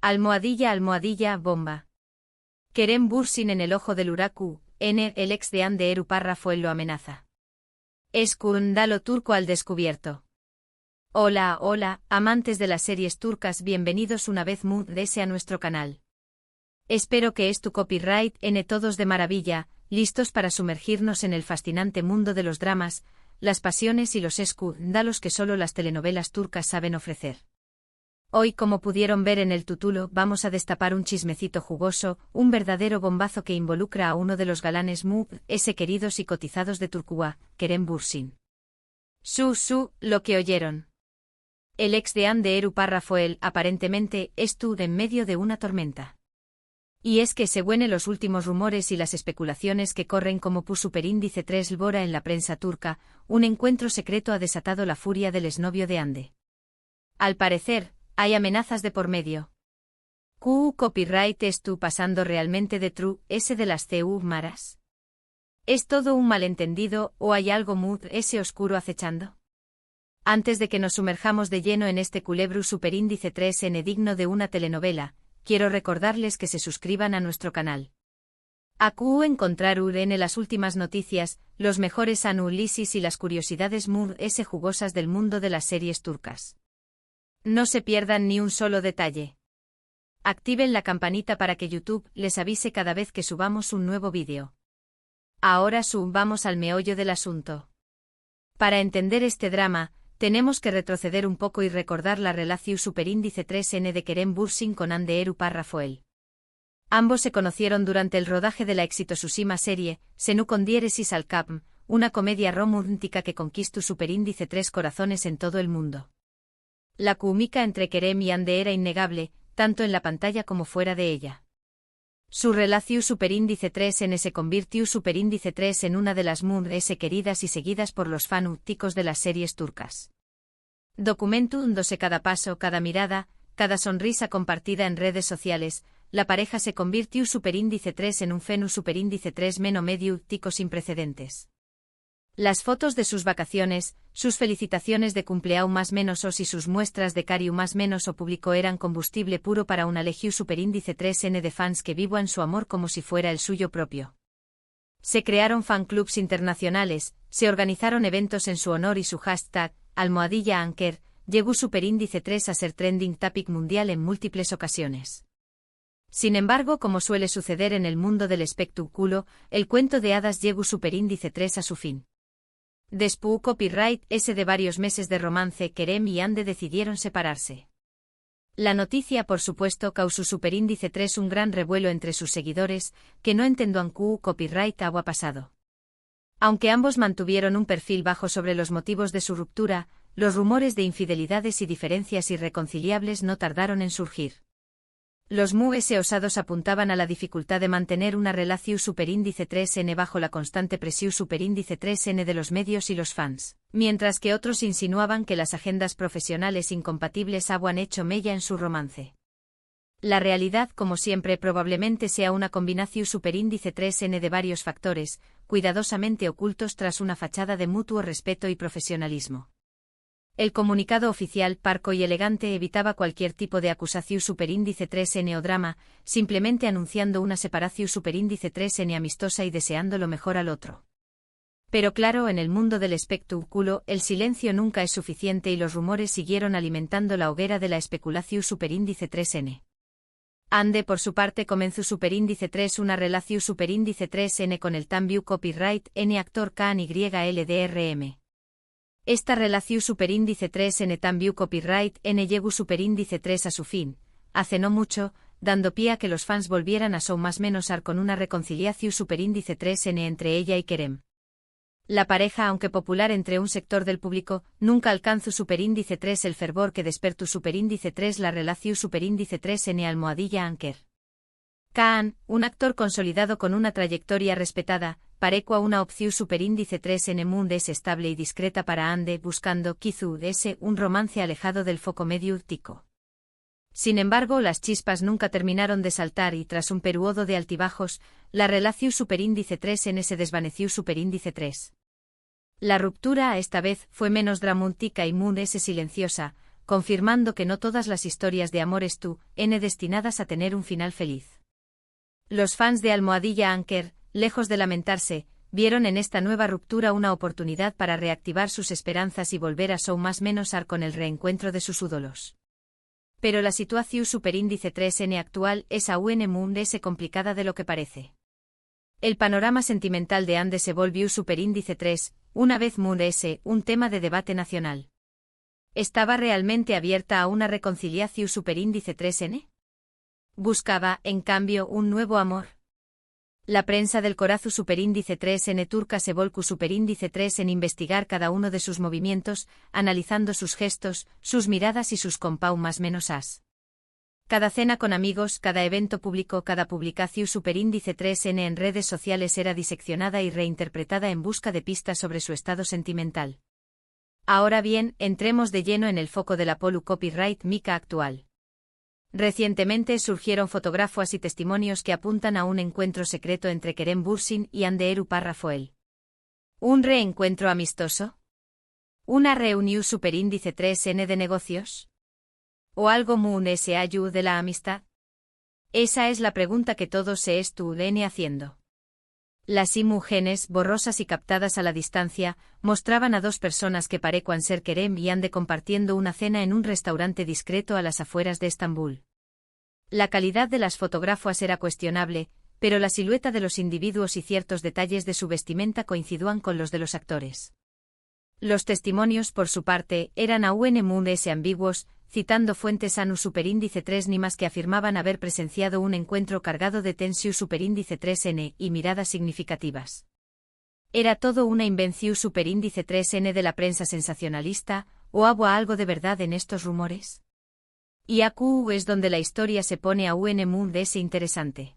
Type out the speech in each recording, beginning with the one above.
Almohadilla, bomba. Kerem Bürsin en el ojo del huracán, el ex de Hande Eru Parrafoel lo amenaza. Escándalo turco al descubierto. Hola, amantes de las series turcas, bienvenidos una vez más a nuestro canal. Espero que tu copyright todos de maravilla, listos para sumergirnos en el fascinante mundo de los dramas, las pasiones y los escándalos que solo las telenovelas turcas saben ofrecer. Hoy, como pudieron ver en el título, vamos a destapar un chismecito jugoso, un verdadero bombazo que involucra a uno de los galanes queridos y cotizados de Turquía, Kerem Bürsin. Lo que oyeron. El ex de Hande Eru Parrafoel aparentemente estuvo en medio de una tormenta. Y es que según los últimos rumores y las especulaciones que corren como superíndice 3 Bora en la prensa turca, un encuentro secreto ha desatado la furia del exnovio de Hande. Al parecer, hay amenazas de por medio. Copyright pasando realmente de true de las maras. ¿Es todo un malentendido o hay algo oscuro acechando? Antes de que nos sumerjamos de lleno en este culebro superíndice 3 digno de una telenovela, quiero recordarles que se suscriban a nuestro canal. Encontrar en las últimas noticias, los mejores análisis y las curiosidades jugosas del mundo de las series turcas. No se pierdan ni un solo detalle. Activen la campanita para que YouTube les avise cada vez que subamos un nuevo vídeo. Ahora vamos al meollo del asunto. Para entender este drama, tenemos que retroceder un poco y recordar la relación superíndice 3N de Kerem Bürsin con Hande Eru Parrafoel. Ambos se conocieron durante el rodaje de la exitosísima serie Senu con diéresis al Capm, una comedia romántica que conquistó superíndice 3 corazones en todo el mundo. La química entre Kerem y Hande era innegable, tanto en la pantalla como fuera de ella. Su relación superíndice 3N se convirtió superíndice 3 en una de las queridas y seguidas por los fanáticos de las series turcas. Documentándose cada paso, cada mirada, cada sonrisa compartida en redes sociales, la pareja se convirtió superíndice 3 en un fenómeno superíndice 3 medio tico sin precedentes. Las fotos de sus vacaciones, sus felicitaciones de cumpleaños más menos y sus muestras de cariño más menos público eran combustible puro para una legión superíndice 3N de fans que vivían su amor como si fuera el suyo propio. Se crearon fanclubs internacionales, se organizaron eventos en su honor y su hashtag, #Anker, llegó superíndice 3 a ser trending topic mundial en múltiples ocasiones. Sin embargo, como suele suceder en el mundo del espectáculo, el cuento de hadas llegó superíndice 3 a su fin. Después copyright de varios meses de romance, Kerem y Hande decidieron separarse. La noticia por supuesto causó superíndice 3 un gran revuelo entre sus seguidores, que no entendían copyright agua pasado. Aunque ambos mantuvieron un perfil bajo sobre los motivos de su ruptura, los rumores de infidelidades y diferencias irreconciliables no tardaron en surgir. Los osados apuntaban a la dificultad de mantener una relación superíndice 3N bajo la constante presión superíndice 3N de los medios y los fans, mientras que otros insinuaban que las agendas profesionales incompatibles habían hecho mella en su romance. La realidad, como siempre, probablemente sea una combinación superíndice 3N de varios factores, cuidadosamente ocultos tras una fachada de mutuo respeto y profesionalismo. El comunicado oficial, parco y elegante, evitaba cualquier tipo de acusación superíndice 3N o drama, simplemente anunciando una separación superíndice 3N amistosa y deseando lo mejor al otro. Pero claro, en el mundo del espectáculo, el silencio nunca es suficiente y los rumores siguieron alimentando la hoguera de la especulación superíndice 3N. Hande, por su parte, comenzó superíndice 3 una relación superíndice 3N con el tambien copyright N actor KNYLDRM. Esta relación superíndice 3N tambien copyright N llegó superíndice 3 a su fin, hace no mucho, dando pie a que los fans volvieran a su más menos con una reconciliación superíndice 3N entre ella y Kerem. La pareja, aunque popular entre un sector del público, nunca alcanzó superíndice 3 el fervor que despertó superíndice 3 la relación superíndice 3N Anker. Kaan, un actor consolidado con una trayectoria respetada, parecua una opción superíndice 3N mundes estable y discreta para Hande, buscando un romance alejado del foco mediático. Sin embargo, las chispas nunca terminaron de saltar y tras un periodo de altibajos, la relación superíndice 3N se desvaneció superíndice 3. La ruptura esta vez fue menos dramática y silenciosa, confirmando que no todas las historias de amor están destinadas a tener un final feliz. Los fans de Almohadilla Anker, lejos de lamentarse, vieron en esta nueva ruptura una oportunidad para reactivar sus esperanzas y volver a Show más menos ar con el reencuentro de sus ídolos. Pero la situación superíndice 3N actual es aún más complicada de lo que parece. El panorama sentimental de Ande se volvió superíndice 3, una vez más un tema de debate nacional. ¿Estaba realmente abierta a una reconciliación superíndice 3N? ¿Buscaba, en cambio, un nuevo amor? La prensa del corazu superíndice 3N turca se volcó superíndice 3 en investigar cada uno de sus movimientos, analizando sus gestos, sus miradas y sus compau más menos as. Cada cena con amigos, cada evento público, cada publicación superíndice 3N en redes sociales era diseccionada y reinterpretada en busca de pistas sobre su estado sentimental. Ahora bien, entremos de lleno en el foco de la polu copyright mica actual. Recientemente surgieron fotografías y testimonios que apuntan a un encuentro secreto entre Kerem Bürsin y Hande Erupar Rafael. ¿Un reencuentro amistoso? ¿Una reunión superíndice 3N de negocios? ¿O algo muy SAU de la amistad? Esa es la pregunta que todos se estuvieron haciendo. Las imágenes, borrosas y captadas a la distancia, mostraban a dos personas que parecían ser Kerem y Hande compartiendo una cena en un restaurante discreto a las afueras de Estambul. La calidad de las fotografías era cuestionable, pero la silueta de los individuos y ciertos detalles de su vestimenta coincidían con los de los actores. Los testimonios, por su parte, eran aún muy ambiguos, citando fuentes ANU superíndice 3 ni más que afirmaban haber presenciado un encuentro cargado de tensión superíndice 3N y miradas significativas. ¿Era todo una invención superíndice 3N de la prensa sensacionalista, o había algo de verdad en estos rumores? Y aquí es donde la historia se pone aún muy interesante.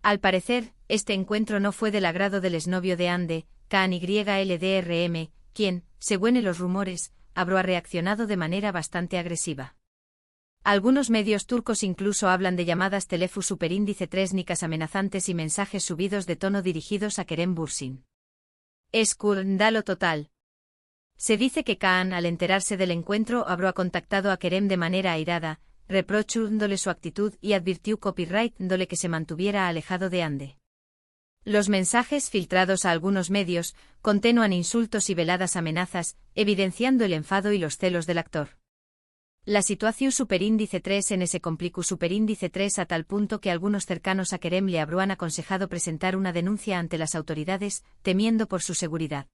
Al parecer, este encuentro no fue del agrado del exnovio de Hande, KANYLDRM, quien, según los rumores, habrá reaccionado de manera bastante agresiva. Algunos medios turcos incluso hablan de llamadas telefu superíndice 3 nicas amenazantes y mensajes subidos de tono dirigidos a Kerem Bürsin. Escándalo total. Se dice que Kaan, al enterarse del encuentro, habrá contactado a Kerem de manera airada, reprochándole su actitud y advirtió copyright-dándole que se mantuviera alejado de Hande. Los mensajes filtrados a algunos medios contenían insultos y veladas amenazas, evidenciando el enfado y los celos del actor. La situación superíndice 3N se complicó superíndice 3 a tal punto que algunos cercanos a Kerem le habrán aconsejado presentar una denuncia ante las autoridades, temiendo por su seguridad.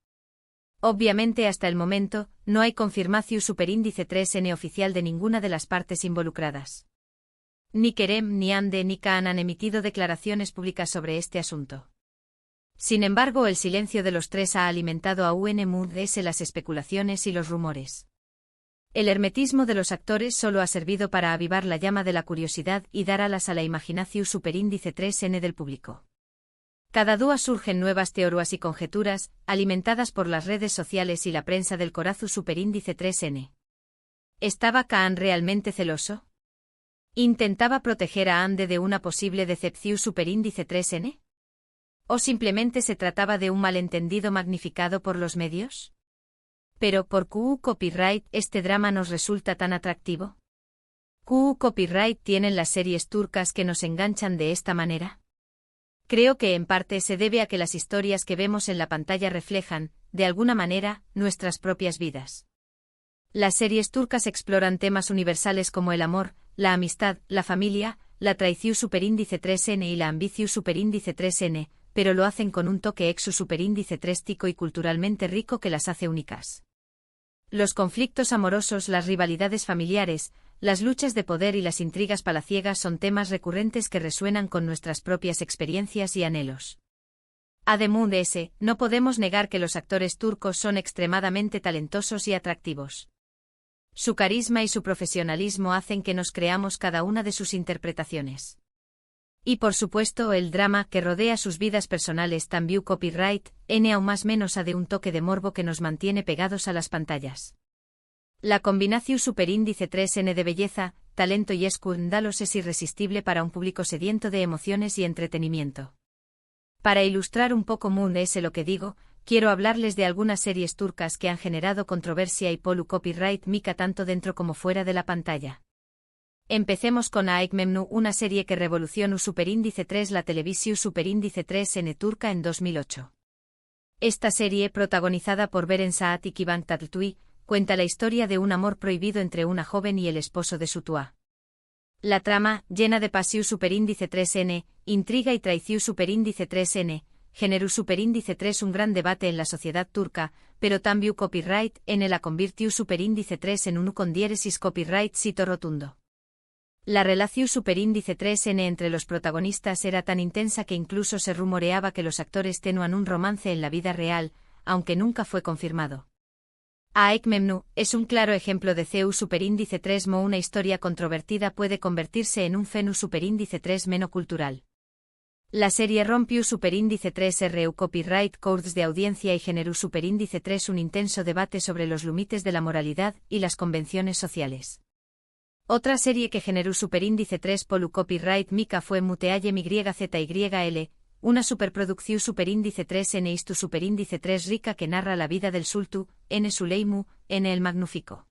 Obviamente hasta el momento, no hay confirmación superíndice 3N oficial de ninguna de las partes involucradas. Ni Kerem, ni Hande, ni Kaan han emitido declaraciones públicas sobre este asunto. Sin embargo, el silencio de los tres ha alimentado aún más las especulaciones y los rumores. El hermetismo de los actores solo ha servido para avivar la llama de la curiosidad y dar alas a la imaginación superíndice 3N del público. Cada día surgen nuevas teorías y conjeturas, alimentadas por las redes sociales y la prensa del corazu superíndice 3N. ¿Estaba Kaan realmente celoso? ¿Intentaba proteger a Hande de una posible decepción superíndice 3N? ¿O simplemente se trataba de un malentendido magnificado por los medios? Pero ¿por qué copyright este drama nos resulta tan atractivo? ¿Qué copyright tienen las series turcas que nos enganchan de esta manera? Creo que en parte se debe a que las historias que vemos en la pantalla reflejan, de alguna manera, nuestras propias vidas. Las series turcas exploran temas universales como el amor, la amistad, la familia, la traición superíndice 3N y la ambición superíndice 3N, pero lo hacen con un toque exu superíndice 3 tico y culturalmente rico que las hace únicas. Los conflictos amorosos, las rivalidades familiares, las luchas de poder y las intrigas palaciegas son temas recurrentes que resuenan con nuestras propias experiencias y anhelos. Además de ese, no podemos negar que los actores turcos son extremadamente talentosos y atractivos. Su carisma y su profesionalismo hacen que nos creamos cada una de sus interpretaciones. Y por supuesto el drama que rodea sus vidas personales también copyright, aún más menos a de un toque de morbo que nos mantiene pegados a las pantallas. La combinación superíndice 3N de belleza, talento y escándalos es irresistible para un público sediento de emociones y entretenimiento. Para ilustrar un poco más lo que digo, quiero hablarles de algunas series turcas que han generado controversia y copyright mica tanto dentro como fuera de la pantalla. Empecemos con Aik Memnu, una serie que revolucionó Superíndice 3 la televisión Superíndice 3 en turca en 2008. Esta serie, protagonizada por Beren Saat y Kıvanç Tatlıtuğ, cuenta la historia de un amor prohibido entre una joven y el esposo de su tua. La trama, llena de pasión Superíndice 3N, intriga y traición Superíndice 3N, generó Superíndice 3 un gran debate en la sociedad turca, pero también copyright en la convirtió Superíndice 3 en un con diéresis copyright sito rotundo. La relación Superíndice 3N entre los protagonistas era tan intensa que incluso se rumoreaba que los actores tenían un romance en la vida real, aunque nunca fue confirmado. Aik Memnu es un claro ejemplo de CEU Superíndice 3 mo una historia controvertida puede convertirse en un FENU Superíndice 3 menocultural. La serie rompió Superíndice 3 RU copyright codes de audiencia y generó Superíndice 3 un intenso debate sobre los límites de la moralidad y las convenciones sociales. Otra serie que generó Superíndice 3 polu copyright mica fue Muteaye MYZYL, una superproducción Superíndice 3 N istu Superíndice 3 rica que narra la vida del Sultu, N Süleyman, N el Magnífico.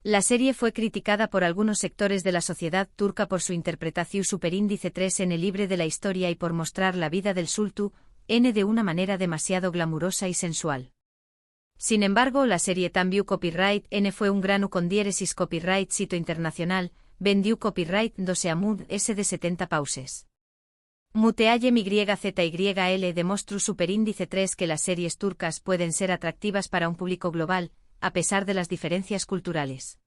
La serie fue criticada por algunos sectores de la sociedad turca por su interpretación Superíndice 3 N libre de la historia y por mostrar la vida del Sultu, N de una manera demasiado glamurosa y sensual. Sin embargo, la serie también copyright N fue un grano con diéresis copyright sito internacional, vendió copyright 12 amud S de 70 pauses. Muteaye MYZYL demostró Superíndice 3 que las series turcas pueden ser atractivas para un público global, a pesar de las diferencias culturales.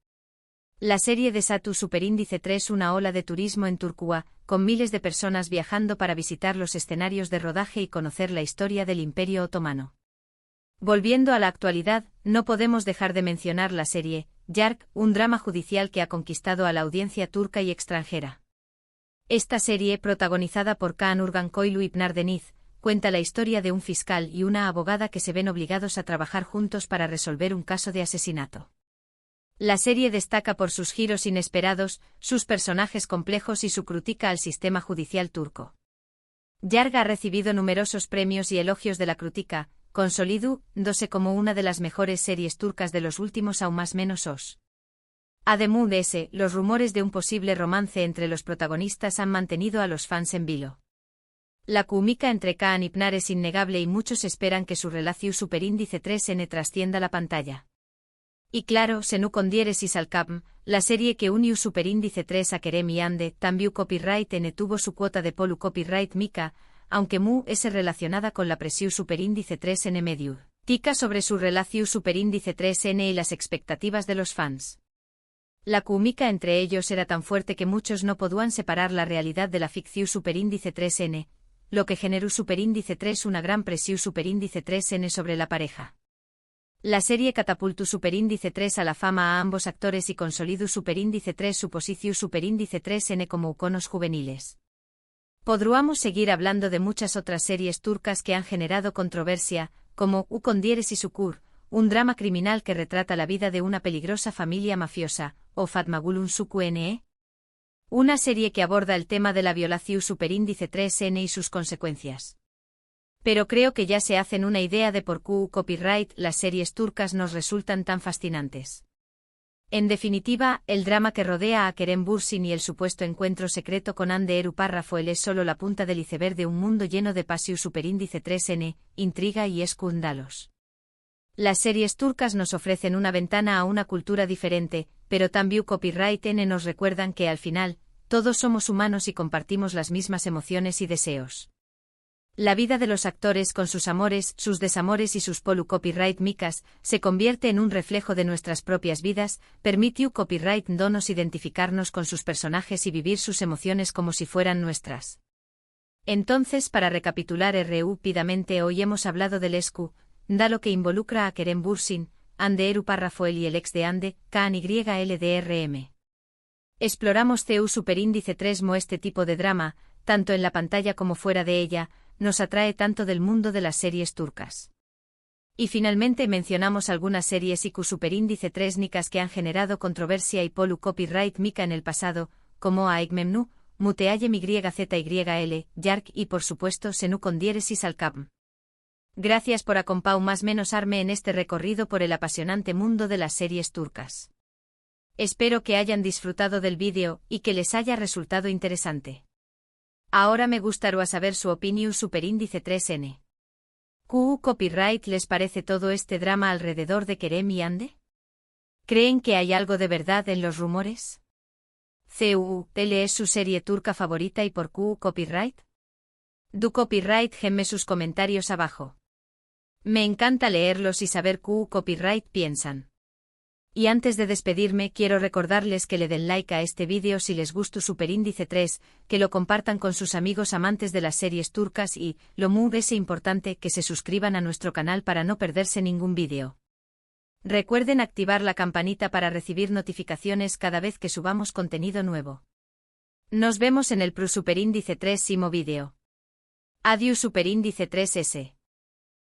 La serie desató Superíndice 3 una ola de turismo en Turquía, con miles de personas viajando para visitar los escenarios de rodaje y conocer la historia del Imperio Otomano. Volviendo a la actualidad, no podemos dejar de mencionar la serie Yargı, un drama judicial que ha conquistado a la audiencia turca y extranjera. Esta serie, protagonizada por Kaan Urgankoğlu y Pınar Deniz, cuenta la historia de un fiscal y una abogada que se ven obligados a trabajar juntos para resolver un caso de asesinato. La serie destaca por sus giros inesperados, sus personajes complejos y su crítica al sistema judicial turco. Yargı ha recibido numerosos premios y elogios de la crítica, consolidándose como una de las mejores series turcas de los últimos aún más menos os. Además de ese, los rumores de un posible romance entre los protagonistas han mantenido a los fans en vilo. La química entre Kaan y Pınar es innegable y muchos esperan que su relación Superíndice 3N trascienda la pantalla. Y claro, Senu con diéresis al capm, la serie que unió Superíndice 3 a Kerem y Ande, también copyright N tuvo su cuota de polu copyright mica, aunque mu es relacionada con la presión Superíndice 3N medio. Tica sobre su relación Superíndice 3N y las expectativas de los fans. La química entre ellos era tan fuerte que muchos no podían separar la realidad de la ficción Superíndice 3N, lo que generó Superíndice 3 una gran presión Superíndice 3N sobre la pareja. La serie catapultó Superíndice 3 a la fama a ambos actores y consolidó Superíndice 3 su posición Superíndice 3N como iconos juveniles. Podríamos seguir hablando de muchas otras series turcas que han generado controversia, como U con diéresis Ukur, un drama criminal que retrata la vida de una peligrosa familia mafiosa, o Fatma Gül'ün Suçu N.E., una serie que aborda el tema de la violación Superíndice 3N y sus consecuencias. Pero creo que ya se hacen una idea de por qué copyright las series turcas nos resultan tan fascinantes. En definitiva, el drama que rodea a Kerem Bürsin y el supuesto encuentro secreto con Hande Eru Parrafoel es solo la punta del iceberg de un mundo lleno de pasión Superíndice 3N, intriga y escándalos. Las series turcas nos ofrecen una ventana a una cultura diferente, pero también copyright N nos recuerdan que al final, todos somos humanos y compartimos las mismas emociones y deseos. La vida de los actores con sus amores, sus desamores y sus polu copyright micas, se convierte en un reflejo de nuestras propias vidas, permitió copyright donos identificarnos con sus personajes y vivir sus emociones como si fueran nuestras. Entonces, para recapitular rápidamente, hoy hemos hablado del ESCU, lo que involucra a Kerem Bürsin, Hande Eru Parrafoel y el ex de Hande, Kaan YLDRM. Exploramos CEU Superíndice 3 mo este tipo de drama, tanto en la pantalla como fuera de ella, nos atrae tanto del mundo de las series turcas. Y finalmente mencionamos algunas series IQ Superíndice 3 nicas que han generado controversia y polu copyright mica en el pasado, como Aik Memnu, Muteaye MYZYL, Yargı y por supuesto Senu con diéresis al capm. Gracias por acompañarme en este recorrido por el apasionante mundo de las series turcas. Espero que hayan disfrutado del vídeo y que les haya resultado interesante. Ahora me gustaría saber su opinión superíndice 3N. ¿Qué copyright les parece todo este drama alrededor de Kerem y Hande? ¿Creen que hay algo de verdad en los rumores? ¿CUL es su serie turca favorita y por qué copyright? Do copyright gemme sus comentarios abajo. Me encanta leerlos y saber qué copyright piensan. Y antes de despedirme quiero recordarles que le den like a este vídeo si les gustó Superíndice 3, que lo compartan con sus amigos amantes de las series turcas y, lo muy importante, que se suscriban a nuestro canal para no perderse ningún vídeo. Recuerden activar la campanita para recibir notificaciones cada vez que subamos contenido nuevo. Nos vemos en el Superíndice 3 vídeo. Adiós Superíndice 3S.